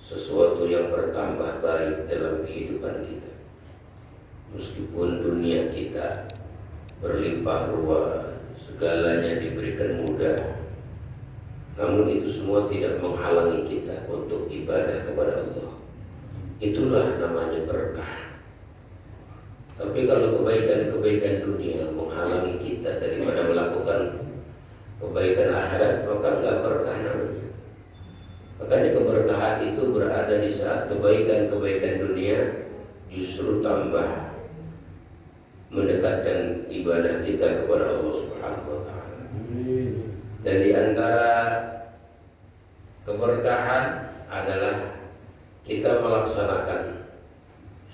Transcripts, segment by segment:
sesuatu yang bertambah baik dalam kehidupan kita. Meskipun dunia kita berlimpah ruah, segalanya diberikan mudah, namun itu semua tidak menghalangi kita untuk ibadah kepada Allah. Itulah namanya berkah. Tapi kalau kebaikan-kebaikan dunia menghalangi kita daripada melakukan kebaikan akhirat, maka enggak berkah namanya. Makanya keberkahan itu berada di saat kebaikan-kebaikan dunia justru tambah mendekatkan ibadah kita kepada Allah Subhanahu wa taala. Dan di antara keberkahan adalah kita melaksanakan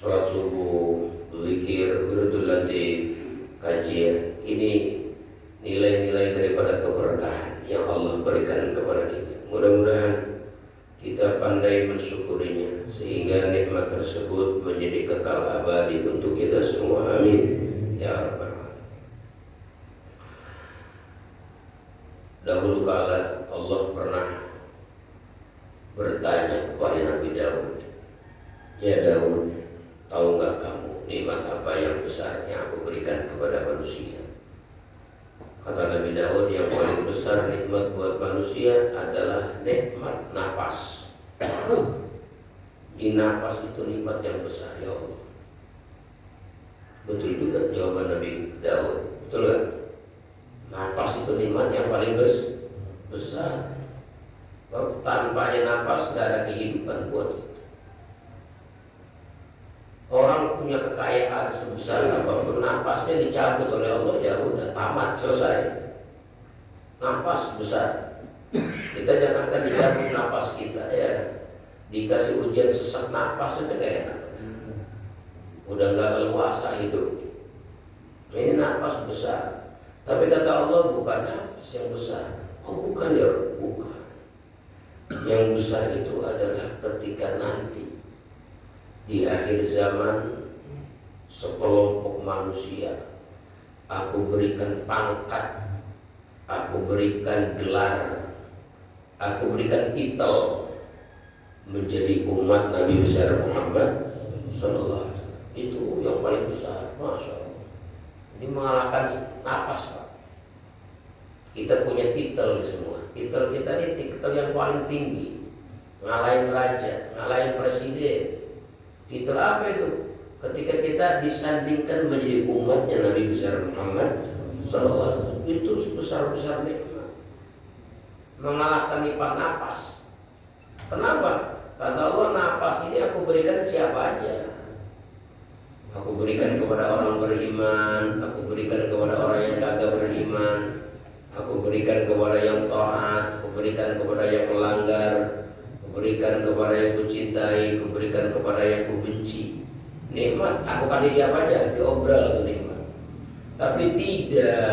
sholat subuh, zikir, wirdul latif, kajian. Ini nilai-nilai daripada keberkahan yang Allah berikan kepada kita. Mudah-mudahan kita pandai mensyukurinya sehingga nikmat tersebut menjadi kekal abadi untuk kita semua. Amin ya rabbal alamin. Dahulu kala Allah pernah bertanya kepada Nabi Daud, "Ya Daud, tahu nggak kamu nikmat apa yang besar yang aku berikan kepada manusia?" Kata Nabi Daud, yang paling besar nikmat buat manusia adalah nikmat napas. Di napas itu nikmat yang besar, ya Allah. Betul juga jawaban Nabi Daud. Betul gak? Napas itu nikmat yang paling besar. Tanpa napas gak ada kehidupan buat kita. Orang punya kekayaan sebesar apapun, napasnya dicabut oleh Allah, ya udah tamat, selesai. Napas besar. Kita jangankan dicabut napas kita, ya. Dikasih ujian sesak napas aja gak enak. Udah gak leluasa hidup. Ini napas besar. Tapi kata Allah, bukan napas yang besar. Oh bukan ya, bukan. Yang besar itu adalah ketika nanti di akhir zaman sekelompok manusia aku berikan pangkat, aku berikan gelar, aku berikan titel menjadi umat Nabi besar Muhammad sallallahu alaihi wasallam. Itu yang paling besar, masya Allah. Ini mengalahkan napas, Pak. Kita punya titel semua. Titel kita ini titel yang paling tinggi, ngalahin raja, ngalahin presiden. Titel apa itu? Ketika kita disandingkan menjadi umatnya Nabi besar Muhammad sallallahu alaihi wasallam, itu sebesar-besar nikmat, mengalahkan nikmat napas. Kenapa? Kata Allah, napas ini aku berikan siapa aja. Aku berikan kepada orang beriman, aku berikan kepada orang yang kagak beriman, aku berikan kepada yang taat, aku berikan kepada yang melanggar, berikan kepada yang kucintai, kuberikan kepada yang kubenci. Nikmat aku kasih siapa aja, diobral itu nikmat. Tapi tidak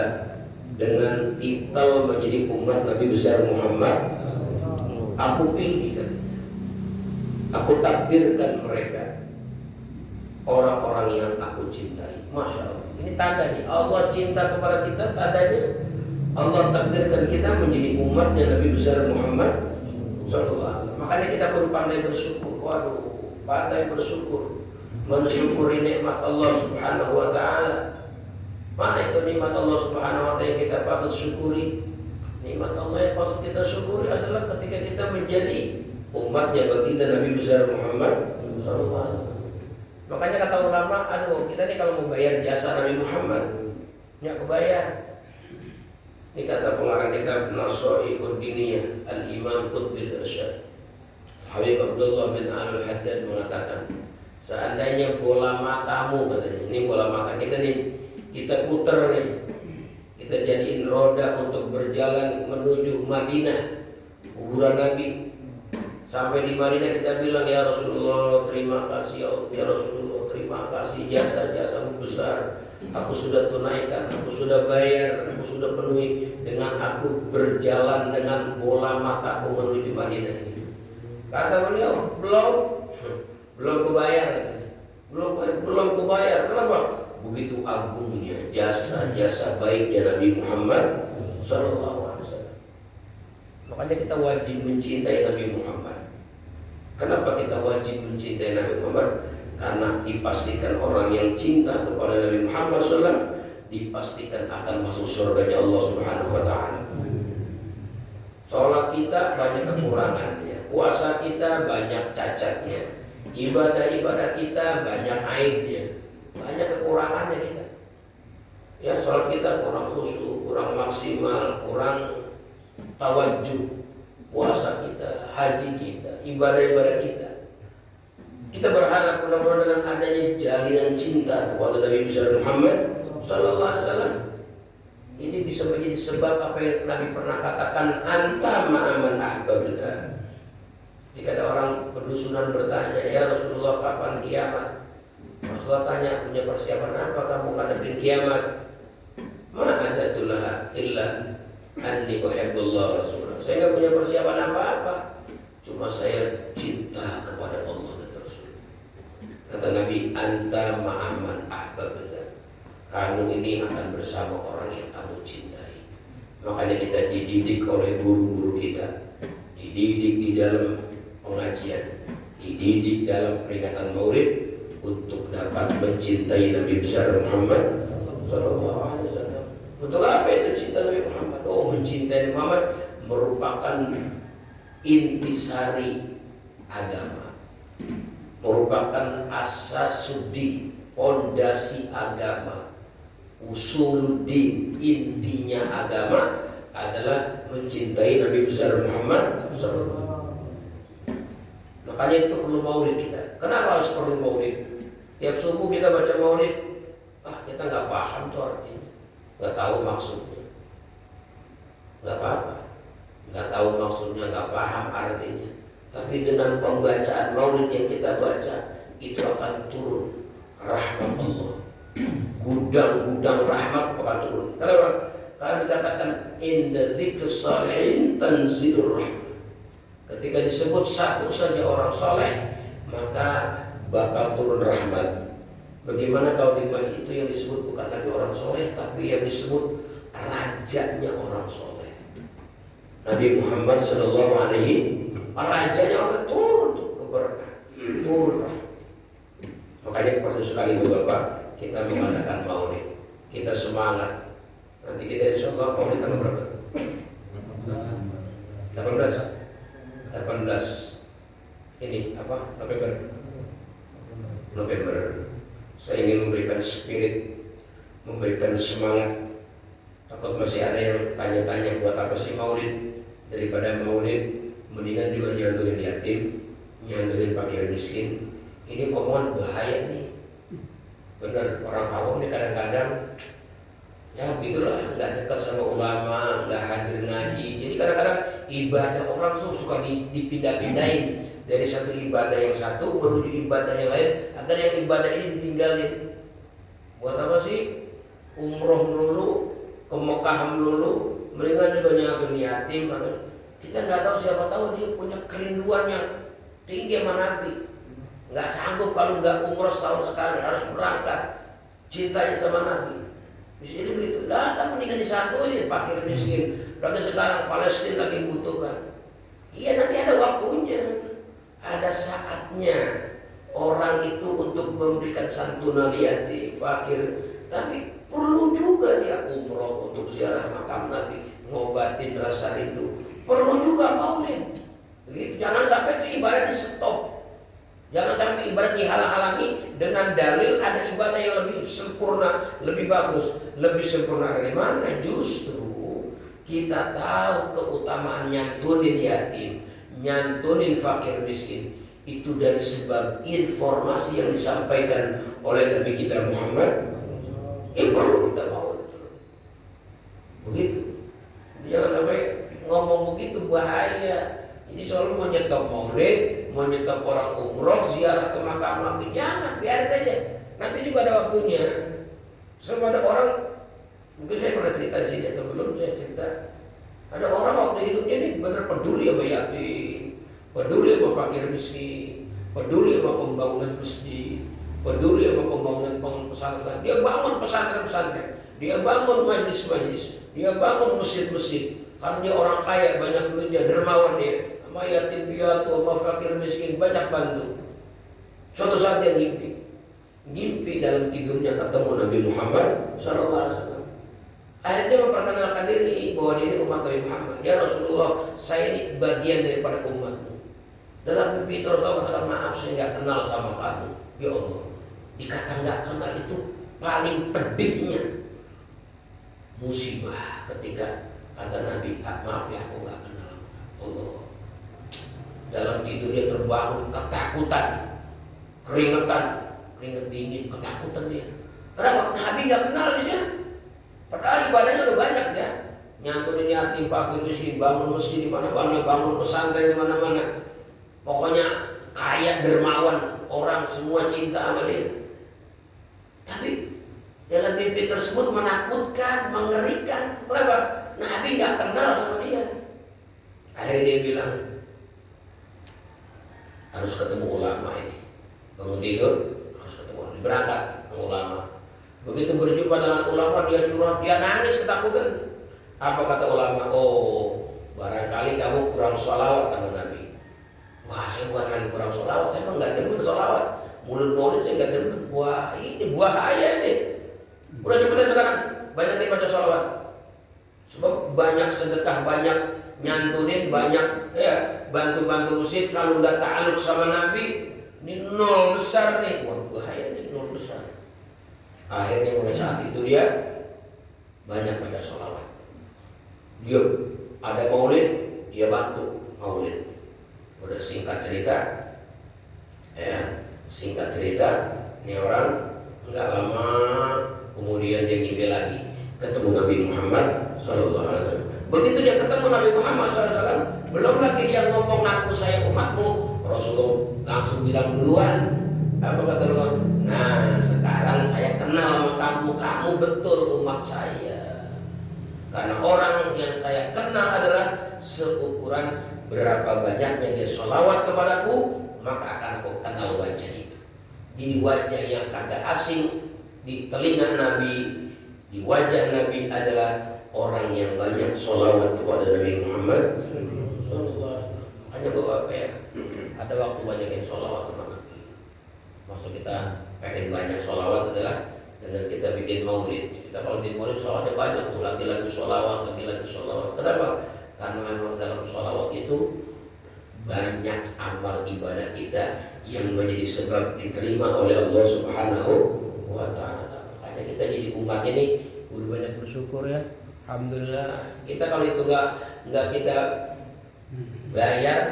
dengan titel menjadi umat Nabi besar Muhammad. Aku pilih, aku takdirkan mereka orang-orang yang aku cintai. Masya Allah. Ini tanda nih, Allah cinta kepada kita. Tandanya Allah takdirkan kita menjadi umatnya Nabi besar Muhammad sallallahu alaihi wasallam. Makanya kita perlu pandai bersyukur. Waduh, pandai bersyukur, mensyukuri nikmat Allah Subhanahu wa taala. Mana itu nikmat Allah Subhanahu wa taala yang kita patut syukuri? Nikmat Allah yang patut kita syukuri adalah ketika kita menjadi umatnya baginda Nabi besar Muhammad sallallahu alaihi wasallam. Makanya kata ulama, aduh, kita nih kalau mau bayar jasa Nabi Muhammad nggak kebayar. Ini kata pengarang kitab Nasaihud Diniyah Al-Imam Qutbil Irsyad Habib Abdullah bin Al-Haddad mengatakan, seandainya bola matamu, katanya, ini bola mata kita nih, kita puter nih, kita jadiin roda untuk berjalan menuju Madinah, kuburan Nabi. Sampai di Madinah kita bilang, ya Rasulullah terima kasih, ya Rasulullah terima kasih, jasa-jasamu besar, aku sudah tunaikan, aku sudah bayar, aku sudah penuhi dengan aku berjalan dengan bola mataku menuju Madinah ini. Kata beliau, belum kebayar, katanya. Belum kebayar. Kenapa? Begitu agungnya jasa-jasa baiknya Nabi Muhammad sallallahu alaihi wasallam. Makanya kita wajib mencintai Nabi Muhammad. Kenapa kita wajib mencintai Nabi Muhammad? Karena dipastikan orang yang cinta kepada Nabi Muhammad SAW dipastikan akan masuk surganya Allah Subhanahu wa Ta'ala. Sholat kita banyak kekurangannya, puasa kita banyak cacatnya, ibadah-ibadah kita banyak aibnya, banyak kekurangannya kita. Ya, sholat kita kurang khusyuk, kurang maksimal, kurang tawajuh. Puasa kita, haji kita, ibadah-ibadah kita. Kita berharap mudah-mudahan dengan adanya jalinan cinta kepada Nabi besar Muhammad Sallallahu Alaihi Wasallam, ini bisa menjadi sebab apa yang Nabi pernah katakan, anta ma'aman ahbabta. Jika ada orang berdusunan bertanya, ya Rasulullah kapan kiamat? Rasulullah tanya, punya persiapan apa kamu menghadapi kiamat? Ma'adatullah illa anni uhibbullah Rasulullah. Saya nggak punya persiapan apa-apa, cuma saya cinta kepada Allah dan Rasul. Kata Nabi, anta ma'aman ahbabta. Kamu ini akan bersama orang yang kamu cintai. Makanya kita dididik oleh guru-guru kita, dididik di dalam pengajian, dididik dalam peringatan Maulid untuk dapat mencintai Nabi besar Muhammad Sallallahu Alaihi Wasallam. Untuk apa itu cinta Nabi Muhammad? Oh, mencintai Nabi Muhammad merupakan intisari agama, merupakan asasudi, fondasi agama, usuluddin, intinya agama adalah mencintai Nabi besar Muhammad SAW. Makanya itu perlu maulid kita. Kenapa harus perlu maulid? Tiap subuh kita baca maulid, kita nggak paham tuh artinya, nggak tahu maksudnya, nggak apa-apa. Nggak tahu maksudnya, nggak paham artinya. Tapi dengan pembacaan maulid yang kita baca, itu akan turun rahmat Allah. Gudang-gudang rahmat akan turun. Karena dikatakan inda dzikrus shalihin tanzilur rahmat. Ketika disebut satu saja orang soleh, maka bakal turun rahmat. Bagaimana kalau di masjid itu yang disebut bukan lagi orang soleh, tapi yang disebut rajanya orang soleh, Nabi Muhammad Sallallahu Alaihi Wasallam. Rajanya orang turun ke berkah, turun. Makanya perlu sekali Bapak kita mengadakan maulid. Kita semangat. Nanti kita insya Allah maulid tanggal berapa? 18. Ini apa? November. Saya ingin memberikan spirit, memberikan semangat. Takut masih ada yang tanya-tanya buat apa sih maulid? Daripada maulid, mendingan juga nyantunin yatim, nyantunin fakir miskin. Ini omongan bahaya nih. Benar, orang awam nih kadang-kadang ya begitulah, nggak dekat sama ulama, nggak hadir ngaji. Jadi kadang-kadang ibadah orang tuh suka dipindah-pindahin dari satu ibadah yang satu menuju ibadah yang lain, agar yang ibadah ini ditinggalin. Buat apa sih? Umroh melulu, ke Mekah melulu, mendingan juga nyantun yatim. Kita nggak tahu, siapa tahu dia punya kerinduan yang tinggi sama Nabi. Nggak sanggup kalau nggak umroh setahun sekali, harus berangkat. Cintanya sama Nabi. Bisa jadi begitu. Lah, kamu mendingan disantunin fakir miskin. Lagi sekarang Palestina lagi membutuhkan. Iya, nanti ada waktunya, ada saatnya orang itu untuk memberikan santunan yatim, fakir. Tapi perlu juga dia umroh untuk ziarah makam Nabi, ngobatin rasa rindu. Perlu juga maulid. Begitu. Jangan sampai itu ibadah di stop. Jangan sampai ibadah dihalang-halangi dengan dalil ada ibadah yang lebih sempurna, lebih bagus, lebih sempurna dari mana? Justru kita tahu keutamaan nyantunin yatim, nyantunin fakir miskin itu dari sebab informasi yang disampaikan oleh Nabi kita Muhammad. Ini perlu kita mau begitu. Jangan sampai ngomong begitu, bahaya. Ini selalu mau nyetop maulid, mau nyetop orang umroh, ziarah ke makam Nabi. Jangan, biarin aja. Nanti juga ada waktunya. Sebab ada orang, mungkin saya pernah cerita di sini atau belum saya cerita. Ada orang waktu hidupnya ini benar peduli sama yatim, peduli sama fakir miskin, peduli sama pembangunan masjid, peduli sama pembangunan pesantren. Dia bangun pesantren-pesantren, dia bangun majlis-majlis, dia bangun masjid-masjid. Karena dia orang kaya, banyak duitnya, dermawan dia. Sama yatim piatu, sama fakir miskin, banyak bantu. Suatu saat dia ngimpi dalam tidurnya ketemu Nabi Muhammad SAW. Akhirnya dia memperkenalkan diri bahwa dia ini umat Nabi Muhammad. Ya Rasulullah, saya ini bagian daripada umatmu. Dalam mimpi terus Allah katakan, maaf saya nggak kenal sama kamu. Ya Allah, dikata nggak kenal itu paling pedihnya musibah ketika kata Nabi, maaf ya aku nggak kenal Allah. Dalam tidurnya terbangun ketakutan, keringet dingin, ketakutan dia. Kenapa? Nabi nggak kenal dia. Padahal ibadahnya udah banyak ya. Nyantunin yatim, pakai besi, bangun masjid di mana-mana, bangun pesantren di mana-mana. Pokoknya kaya, dermawan, orang semua cinta sama dia. Tapi dalam mimpi tersebut menakutkan, mengerikan. Kenapa? Nabi nggak kenal sama dia. Akhirnya dia bilang, harus ketemu ulama ini. Bangun tidur, harus ketemu ulama. Berangkat ke ulama. Begitu berjumpa dengan ulama, dia curhat, dia nangis ketakutan. Apa kata ulama? Oh, barangkali kamu kurang sholawat sama Nabi. Wah, saya bukan lagi kurang sholawat, saya emang nggak demen sholawat. Mulut saya nggak demen. Wah, ini bahaya nih. Udah sebenarnya sedangkan banyak nih baca sholawat. Sebab banyak sedekah, banyak nyantunin, banyak ya bantu-bantu masjid. Kalau nggak ta'aluk sama Nabi, ini nol besar nih. Waduh, bahaya nih, nol besar. Akhirnya mulai saat itu dia banyak baca sholawat. Dia ada maulid, dia bantu maulid. Udah singkat cerita, ini orang nggak lama kemudian dia ngimpi lagi ketemu Nabi Muhammad SAW. Begitu dia ketemu Nabi Muhammad SAW, belum lagi dia ngomong ngaku saya umatmu, Rasulullah langsung bilang duluan. Apa kata Allah? Nah, sekarang saya kenal sama kamu betul umat saya. Karena orang yang saya kenal adalah seukuran berapa banyaknya dia sholawat kepadaku, maka akan aku kenal wajah itu. Jadi wajah yang kagak asing di telinga Nabi, di wajah Nabi adalah orang yang banyak sholawat kepada Nabi Muhammad SAW. Hanya bahwa ada waktu banyakin sholawat kepada Nabi. Maksud kita pengen banyak sholawat adalah dengan kita bikin maulid. Kita kalau bikin maulid sholawatnya banyak tuh, lagi-lagi sholawat. Kenapa? Karena memang dalam sholawat itu banyak amal ibadah kita yang menjadi sebab diterima oleh Allah Subhanahu wa Ta'ala. Makanya kita jadi umatnya nih udah banyak bersyukur ya. Alhamdulillah. Kita kalau itu nggak kita bayar,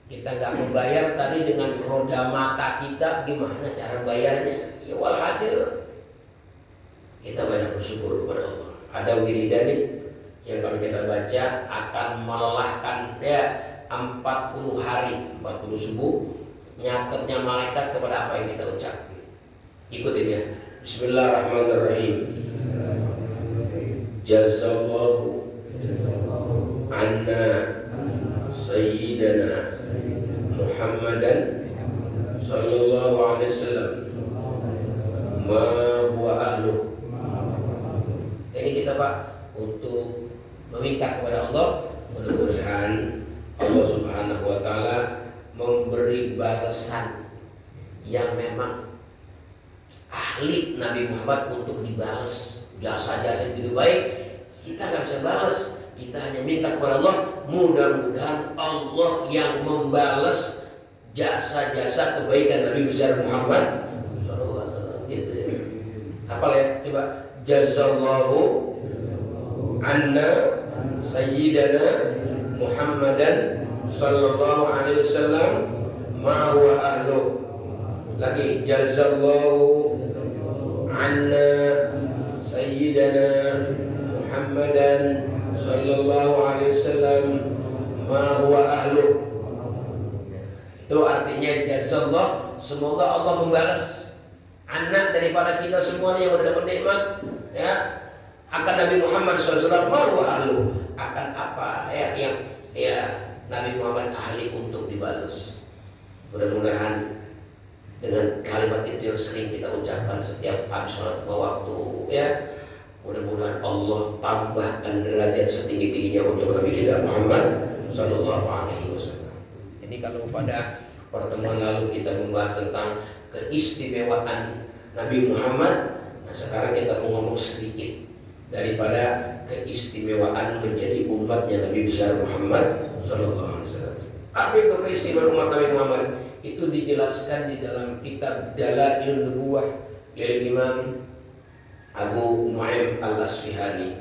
kita nggak membayar tadi dengan roda mata kita, gimana cara bayarnya? Ya walhasil kita banyak bersyukur kepada Allah. Ada wiridan nih yang kalau kita baca akan melelahkan ya 40 hari, 40 subuh, nyatetnya malaikat kepada apa yang kita ucap. Ikutin ya. Bismillahirrahmanirrahim. Jazallahu anna sayyidana Muhammadan sallallahu alaihi wasallam ma huwa ahluh. Ini kita Pak untuk meminta kepada Allah, mudah-mudahan Allah Subhanahu wa Ta'ala memberi balasan yang memang ahli Nabi Muhammad untuk dibalas jasa-jasa begitu baik. Kita nggak bisa balas, kita hanya minta kepada Allah, mudah-mudahan Allah yang membalas jasa-jasa kebaikan Nabi besar Muhammad SAW. Gitu ya. Apa ya? Coba. Jazallahu anna sayyidana Muhammadan sallallahu alaihi wasallam ma huwa ahlu. Lagi, jazallahu anna sayyidana Muhammadan sallallahu alaihi wasallam ma huwa ahlu. Itu artinya jazallah, semoga Allah membalas anak daripada kita semuanya yang sudah dapat nikmat ya akan Nabi Muhammad SAW ahlu, akan apa ya yang ya Nabi Muhammad ahli untuk dibalas. Mudah-mudahan dengan kalimat itu yang sering kita ucapkan setiap habis sholat waktu ya, mudah-mudahan Allah tambahkan derajat setinggi-tingginya untuk Nabi kita Muhammad SAW. Ini kalau pada Pertemuan lalu kita membahas tentang keistimewaan Nabi Muhammad. Nah sekarang kita mau ngomong sedikit daripada keistimewaan menjadi umatnya Nabi besar Muhammad Sallallahu Alaihi Wasallam. Apa itu keistimewaan umat Nabi Muhammad? Itu dijelaskan di dalam kitab Dalailun Nubuwah dari Imam Abu Nu'aim Al-Asfihani.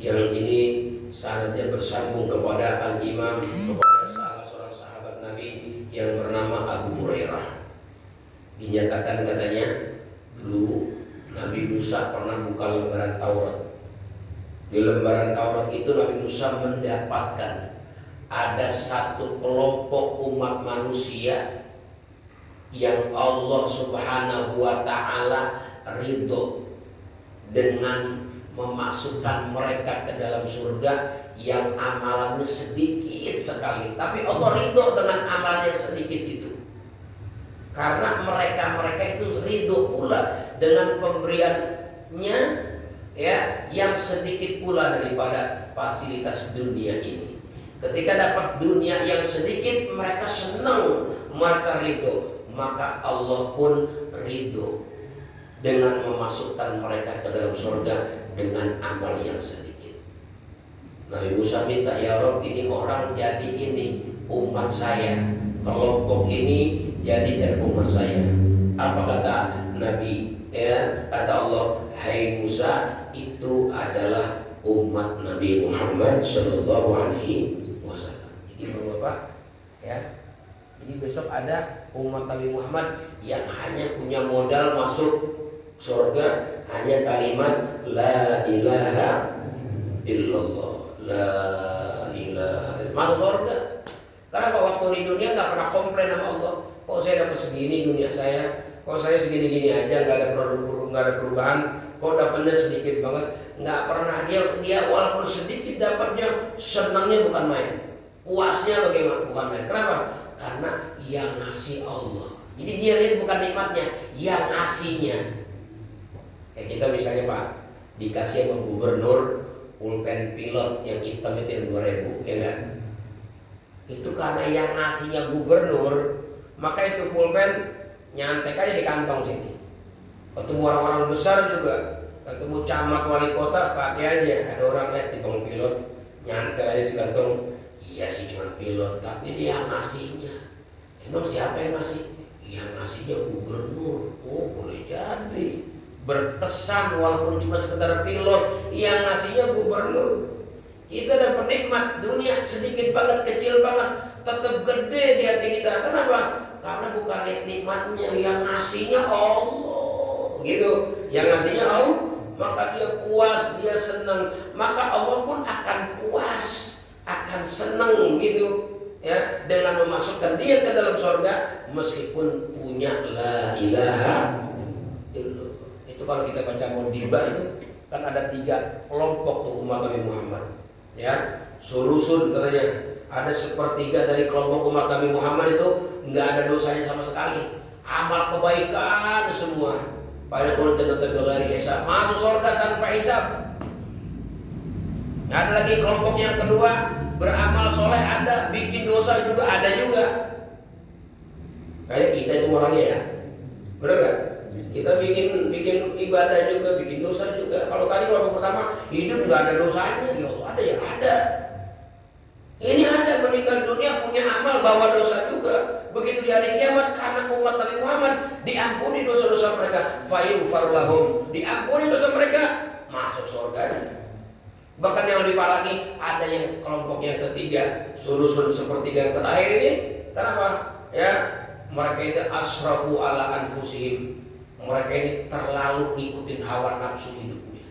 Yang ini sanadnya bersambung kepada Al-Imam, kepada salah seorang sahabat Nabi yang bernama Abu Hurairah. Dinyatakan katanya, dulu Nabi Musa pernah buka lembaran Taurat. Di lembaran Taurat itu Nabi Musa mendapatkan ada satu kelompok umat manusia yang Allah Subhanahu wa Ta'ala ridho dengan memasukkan mereka ke dalam surga yang amalannya sedikit sekali, tapi Allah ridho dengan amalnya sedikit itu, karena mereka itu ridho pula dengan pemberiannya ya yang sedikit pula daripada fasilitas dunia ini. Ketika dapat dunia yang sedikit, mereka senang, mereka ridho, maka Allah pun ridho dengan memasukkan mereka ke dalam surga dengan amal yang sedikit. Nabi Musa minta, ya Rob, ini orang jadi ini umat saya, kelompok ini jadikan umat saya. Apa kata Nabi? Ya, kata Allah, hai Musa, itu adalah umat Nabi Muhammad Sallallahu Alaihi Wasallam. Jadi Bapak, ya, jadi besok ada umat Nabi Muhammad yang hanya punya modal masuk surga hanya kalimat la ilaha illallah, la ilaha illallah, masuk surga. Karena waktu di dunia nggak pernah komplain sama Allah, kok saya dapat segini dunia saya, kok saya segini-gini aja, nggak ada perubahan, kok dapatnya sedikit banget, nggak pernah. Dia walaupun sedikit dapatnya, senangnya bukan main, puasnya bagaimana bukan main. Kenapa? Karena yang ngasih Allah. Jadi dia lihat bukan nikmatnya, yang ngasihnya. Kayak kita misalnya Pak, dikasih sama gubernur pulpen pilot yang hitam itu yang 2000, ya kan? Itu karena yang ngasihnya gubernur, maka itu pulpen nyantek aja di kantong sini. Ketemu orang-orang besar juga, ketemu camat wali kota pakai aja. Ada orang tipong pilot nyantek aja di kantong. Iya sih cuma pilot, tapi dia yang ngasihnya. Emang siapa yang ngasih? Yang ngasihnya gubernur. Oh boleh jadi berkesan walaupun cuma sekedar pilot, yang ngasihnya gubernur. Kita dapat nikmat dunia sedikit banget, kecil banget, tetap gede di hati kita. Kenapa? Karena bukan nikmatnya, yang ngasihnya Allah, gitu. Yang ngasihnya Allah, maka dia puas, dia senang, maka Allah pun akan puas, akan senang, gitu. Ya, dengan memasukkan dia ke dalam surga meskipun punya la ilaha illallah. Itu kalau kita baca Modibah itu kan ada 3 kelompok tuh umat Nabi Muhammad. Ya, sulusun katanya, ada sepertiga dari kelompok umat Nabi Muhammad itu nggak ada dosanya sama sekali, amal kebaikan semua. Pada konten dari hisab, masuk surga tanpa hisab. Ada lagi kelompok yang kedua, beramal soleh ada, bikin dosa juga ada juga. Kayak kita itu orangnya ya, benar nggak? Kita bikin ibadah juga, bikin dosa juga. Kalau tadi kelompok pertama hidup nggak ada dosanya, ya Allah ada ya ada. Ini ada meninggal dunia punya amal bawa dosa juga. Begitu di hari kiamat karena umat Nabi Muhammad diampuni dosa-dosa mereka, fayyughfar lahum, diampuni dosa mereka, masuk surga. Bahkan yang lebih parah lagi, ada yang kelompok yang ketiga, sulusun sepertiga yang terakhir ini. Kenapa? Ya, mereka itu asrafu ala anfusihim. Mereka ini terlalu ngikutin hawa nafsu hidupnya.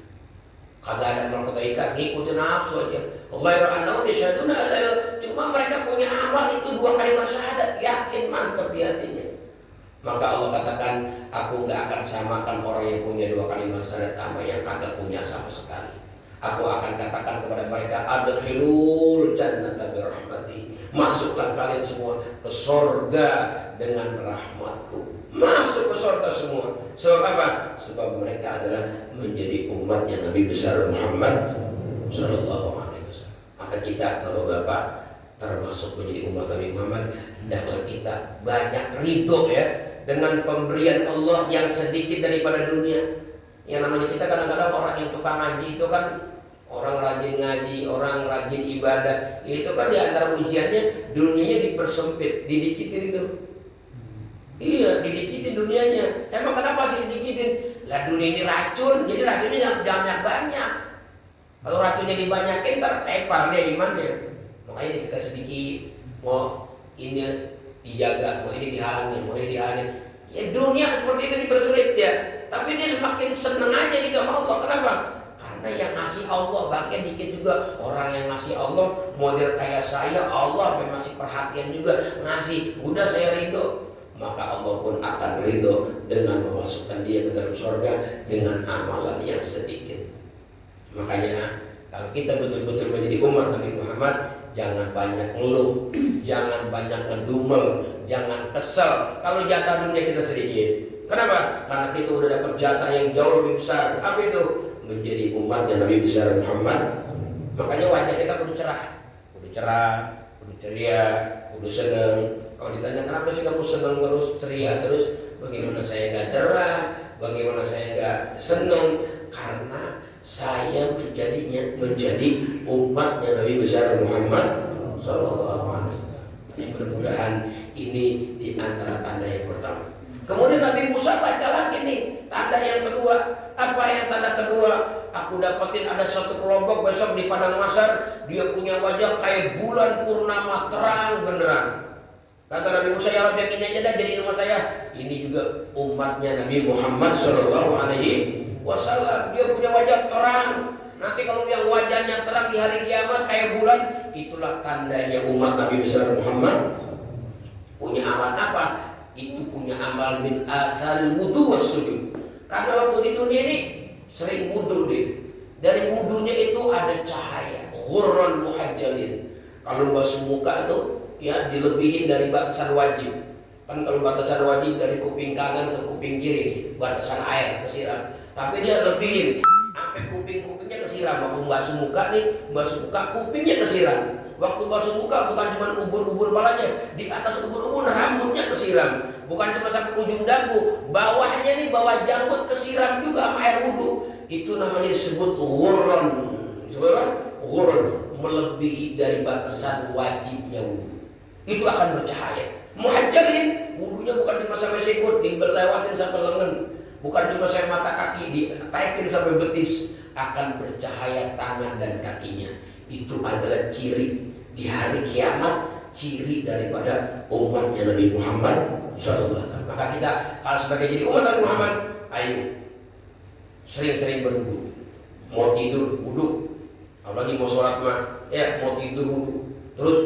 Kagak ada amal kebaikan, ngikutin nafsu aja. Ghairu annahum yashhaduna alla ilaha illallah. Cuma mereka punya amal itu 2 kalimat syahadat, yakin mantap di hatinya. Maka Allah katakan, aku gak akan samakan orang yang punya 2 kalimat syahadat sama yang kagak punya sama sekali. Aku akan katakan kepada mereka, adkhilul jannata birahmati. Masuklah kalian semua ke surga dengan rahmatku. Masuk ke surga semua. Sebab apa? Sebab mereka adalah menjadi umatnya Nabi besar Muhammad Sallallahu Alaihi Wasallam. Maka kita Bapak-bapak termasuk menjadi umat Nabi Muhammad, hendaklah kita banyak ridho ya dengan pemberian Allah yang sedikit daripada dunia. Yang namanya kita kadang-kadang orang yang tukang ngaji itu kan orang rajin ngaji, orang rajin ibadah, itu kan di antara ujiannya dunianya dipersempit, didikitin itu. Iya, didikitin dunianya. Emang kenapa sih didikitin? Lah dunia ini racun, jadi racunnya jangan banyak. Kalau racunnya dibanyakin, ntar tepar dia imannya. Makanya sedikit mau ini dijaga, mau ini dihalangin, mau ini dihalangin. Ya dunia seperti itu dipersulit ya. Tapi dia semakin senang aja gitu sama Allah. Kenapa? Karena yang ngasih Allah, bahkan dikit juga orang yang ngasih Allah model kayak saya, Allah masih perhatian juga ngasih. Udah saya ridho, maka Allah pun akan ridho dengan memasukkan dia ke dalam surga dengan amalan yang sedikit. Makanya kalau kita betul-betul menjadi umat Nabi Muhammad, jangan banyak ngeluh, jangan banyak ngedumel, jangan kesel kalau jatah dunia kita sedikit. Kenapa? Karena kita udah dapat jatah yang jauh lebih besar. Apa itu? Menjadi umatnya Nabi besar Muhammad. Makanya wajah kita kudu cerah, kudu ceria, kudu seneng. Kalau ditanya kenapa sih kamu seneng terus, ceria terus, bagaimana saya gak cerah, bagaimana saya gak seneng? Karena saya menjadi umatnya Nabi besar Muhammad Sallallahu Alaihi Wasallam. Mudah-mudahan ini di antara tanda yang pertama. Kemudian Nabi Musa baca lagi nih tanda yang kedua. Apa yang tanda kedua? Aku dapatin ada satu kelompok besok di padang mahsyar, dia punya wajah kayak bulan purnama, terang beneran. Kata Nabi Musa, ya Rabbi, yang ini aja dah jadi rumah saya. Ini juga umatnya Nabi Muhammad Sallallahu Alaihi Wasallam. Dia punya wajah terang. Nanti kalau yang wajahnya terang di hari kiamat kayak bulan, itulah tandanya umat Nabi besar Muhammad. Punya amal apa? Itu punya amal min athal wudu was sujud. Karena waktu di dunia ini sering wudu deh. Dari wudunya itu ada cahaya, ghurran muhajjalin. Kalau basuh muka itu ya dilebihin dari batasan wajib. Kan kalau batasan wajib dari kuping kanan ke kuping kiri nih, batasan air kesiram. Tapi dia lebihin sampai kuping-kupingnya kesiram. Waktu basuh muka nih, basuh muka kupingnya kesiram. Waktu basuh muka bukan cuma ubun-ubun palanya, di atas ubun-ubun rambutnya kesiram. Bukan cuma sampai ujung dagu, bawahnya nih, bawah janggut kesiram juga sama air wudu. Itu namanya disebut ghurran. Ghurran, melebihi dari batasan wajibnya wudu. Itu akan bercahaya. Muhajjalin, wudunya bukan cuma sampai sikut, dilewatin sampai lengan. Bukan cuma sampai mata kaki, ditaikin sampai betis. Akan bercahaya tangan dan kakinya. Itu adalah ciri di hari kiamat, ciri daripada umatnya Nabi Muhammad SAW. Maka kita kalau sebagai jadi umat Nabi Muhammad, ayo sering-sering berwudu. Mau tidur wudu, apalagi mau sholat mah, ya mau tidur wudu. Terus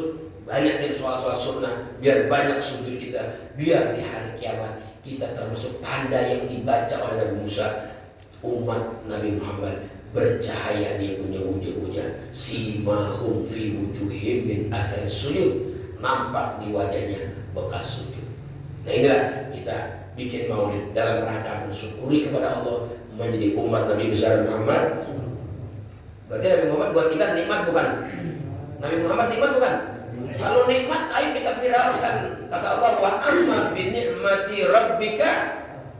banyakin sholat-sholat sunnah, biar banyak sujud kita, biar di hari kiamat kita termasuk tanda yang dibaca oleh Nabi Musa. Umat Nabi Muhammad bercahaya, dia punya wujud-wujud, simahum fi wujuhim min athar sujud, nampak di wajahnya bekas sujud. Nah inilah kita bikin maulid dalam rangka mensyukuri kepada Allah menjadi umat Nabi besar Muhammad. Berarti Nabi Muhammad buat kita nikmat bukan? Nabi Muhammad nikmat bukan? Kalau nikmat ayo kita viralkan. Kata Allah, wa amma bi ni'mati rabbika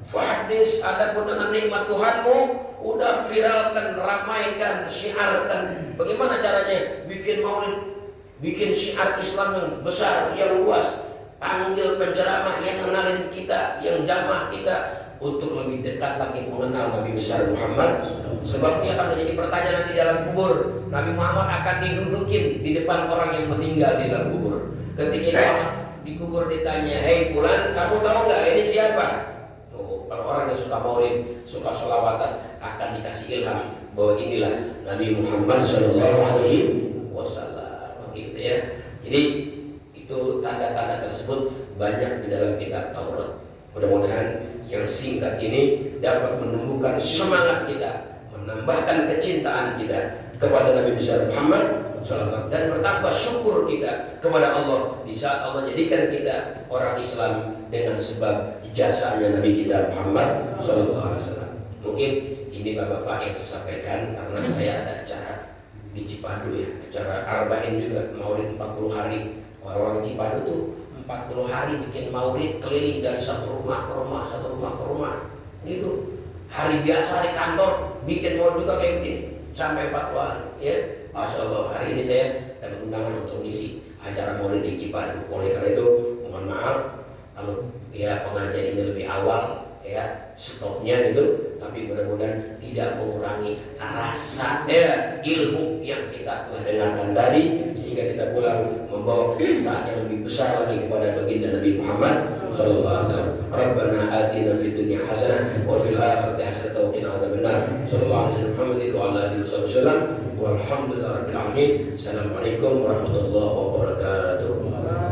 fahdis. Adapun dengan nikmat Tuhanmu, udah viralkan, ramaikan, syiarkan. Bagaimana caranya? Bikin maulid, bikin syiar Islam yang besar, yang luas. Panggil penceramah yang kenalin kita, yang jamah kita untuk lebih dekat lagi mengenal Nabi besar Muhammad. Sebabnya akan menjadi pertanyaan nanti dalam kubur. Nabi Muhammad akan didudukin di depan orang yang meninggal di dalam kubur. Ketika di kubur ditanya, hei fulan, kamu tahu nggak ini siapa? Kalau orang yang suka maulid, suka sholawatan, akan dikasih ilham bahwa inilah Nabi Muhammad Sallallahu Alaihi Wasallam. Begitu ya. Jadi itu tanda-tanda tersebut banyak di dalam kitab Taurat. Mudah-mudahan yang singkat ini dapat menumbuhkan semangat kita, menambahkan kecintaan kita kepada Nabi besar Muhammad SAW, dan bertambah syukur kita kepada Allah di saat Allah jadikan kita orang Islam dengan sebab jasanya Nabi kita Muhammad SAW. Mungkin ini bapak-bapak yang saya sampaikan karena saya ada acara di Cipadu ya, acara Arba'in juga, Maulid 40 hari. Orang-orang Cipadu tuh 40 hari bikin maulid keliling dari satu rumah ke rumah, satu rumah ke rumah. Itu hari biasa, hari kantor bikin maulid juga kayak begini sampai 40 hari. Ya, Masya Allah. Hari ini saya dapat undangan untuk ngisi acara maulid di Cipadu. Oleh karena itu mohon maaf kalau ya pengajian ini lebih awal ya stopnya gitu, tapi mudah-mudahan tidak mengurangi rasa ilmu yang kita telah dengarkan tadi, sehingga kita pulang membawa kecintaan yang lebih besar lagi kepada baginda Nabi Muhammad sallallahu alaihi wasallam. Rabbana atina fid dunya hasanah wa fil akhirati hasanah wa qina adzabannar. Sallallahu alaihi wasallam Muhammadin wa ala alihi wasallam. Walhamdulillahirabbil alamin. Assalamualaikum warahmatullahi wabarakatuh.